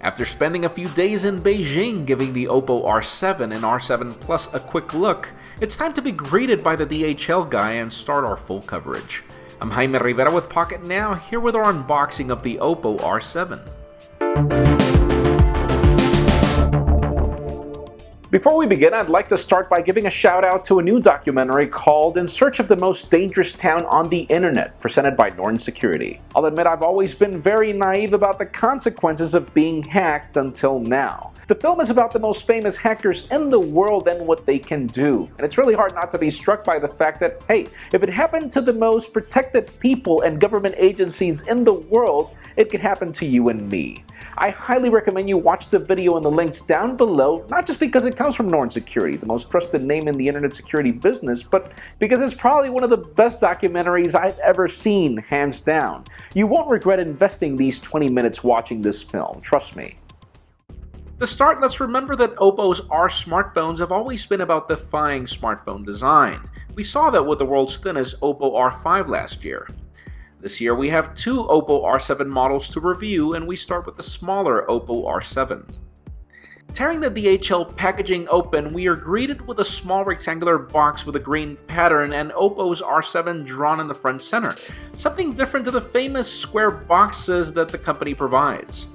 After spending a few days in Beijing giving the Oppo R7 and R7 Plus a quick look, it's time to be greeted by the DHL guy and start our full coverage. I'm Jaime Rivera with Pocketnow, here with our unboxing of the Oppo R7. Before we begin, I'd like to start by giving a shout out to a new documentary called In Search of the Most Dangerous Town on the Internet, presented by Norton Security. I'll admit I've always been very naive about the consequences of being hacked until now. The film is about the most famous hackers in the world and what they can do. And it's really hard not to be struck by the fact that, hey, if it happened to the most protected people and government agencies in the world, it could happen to you and me. I highly recommend you watch the video in the links down below, not just because it comes from Norton Security, the most trusted name in the internet security business, but because it's probably one of the best documentaries I've ever seen, hands down. You won't regret investing these 20 minutes watching this film, trust me. To start, let's remember that Oppo's R smartphones have always been about defying smartphone design. We saw that with the world's thinnest Oppo R5 last year. This year we have two Oppo R7 models to review, and we start with the smaller Oppo R7. Tearing the DHL packaging open, we are greeted with a small rectangular box with a green pattern and Oppo's R7 drawn in the front center, something different to the famous square boxes that the company provides.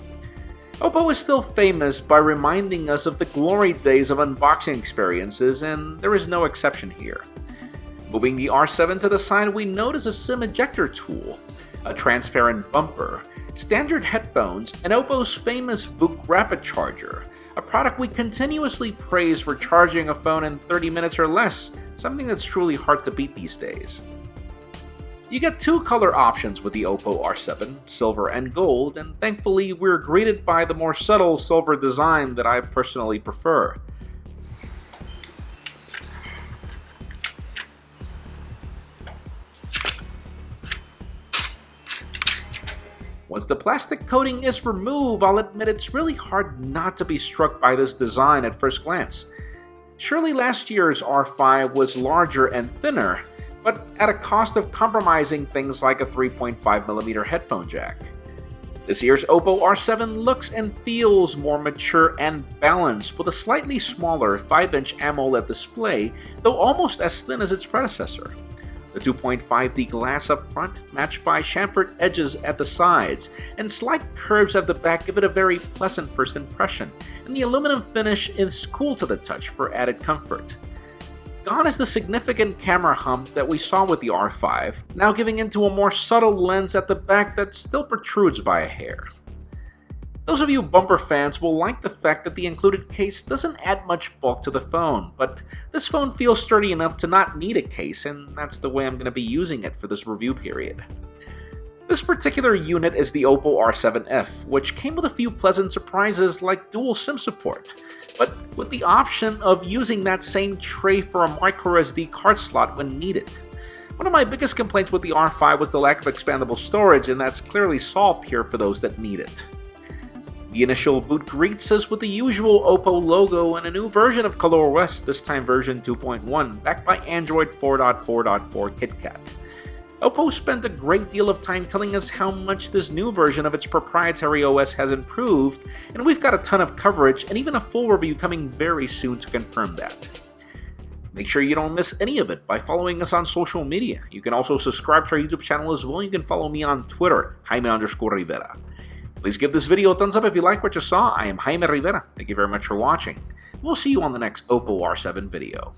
Oppo is still famous by reminding us of the glory days of unboxing experiences, and there is no exception here. Moving the R7 to the side, we notice a SIM ejector tool, a transparent bumper, standard headphones, and Oppo's famous VOOC Rapid Charger, a product we continuously praise for charging a phone in 30 minutes or less, something that's truly hard to beat these days. You get two color options with the Oppo R7, silver and gold, and thankfully we're greeted by the more subtle silver design that I personally prefer. Once the plastic coating is removed, I'll admit it's really hard not to be struck by this design at first glance. Surely last year's R5 was larger and thinner, but at a cost of compromising things like a 3.5mm headphone jack. This year's Oppo R7 looks and feels more mature and balanced, with a slightly smaller 5-inch AMOLED display, though almost as thin as its predecessor. The 2.5D glass up front, matched by chamfered edges at the sides, and slight curves at the back give it a very pleasant first impression, and the aluminum finish is cool to the touch for added comfort. Gone is the significant camera hump that we saw with the R5, now giving into a more subtle lens at the back that still protrudes by a hair. Those of you bumper fans will like the fact that the included case doesn't add much bulk to the phone, but this phone feels sturdy enough to not need a case, and that's the way I'm going to be using it for this review period. This particular unit is the Oppo R7F, which came with a few pleasant surprises like dual SIM support, but with the option of using that same tray for a microSD card slot when needed. One of my biggest complaints with the R5 was the lack of expandable storage, and that's clearly solved here for those that need it. The initial boot greets us with the usual Oppo logo and a new version of ColorOS, this time version 2.1, backed by Android 4.4.4 KitKat. Oppo spent a great deal of time telling us how much this new version of its proprietary OS has improved, and we've got a ton of coverage and even a full review coming very soon to confirm that. Make sure you don't miss any of it by following us on social media. You can also subscribe to our YouTube channel as well. You can follow me on Twitter, Jaime_Rivera. Please give this video a thumbs up if you like what you saw. I am Jaime Rivera. Thank you very much for watching. We'll see you on the next Oppo R7 video.